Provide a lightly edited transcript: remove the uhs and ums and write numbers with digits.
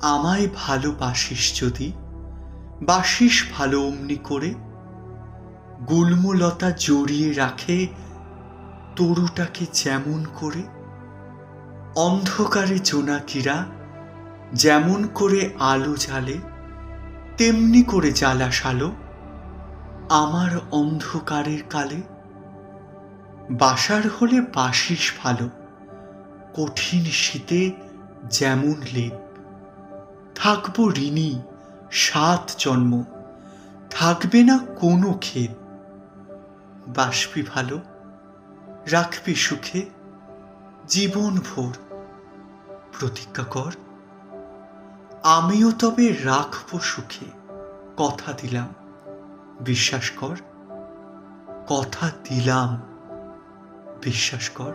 আমায় ভালোবাসিস যদি, বাসিস ভালো অমনি করে। গুল্মলতা জড়িয়ে রাখে তরুটাকে যেমন করে, অন্ধকারে জোনাকিরা যেমন করে আলো জ্বালে, তেমনি করে জ্বালাসালো আমার অন্ধকারের কালে। বাসার হলে বাসিস ভালো, কঠিন শীতে যেমন লেপ। থাকবো ঋণী 7 জন্ম, থাকবে না কোনো ক্ষেপ। বাসবি ভালো, রাখবি সুখে জীবন ভোর। প্রতিজ্ঞা কর, আমিও তবে রাখবো সুখে। কথা দিলাম, বিশ্বাস কর। কথা দিলাম, বিশ্বাস কর।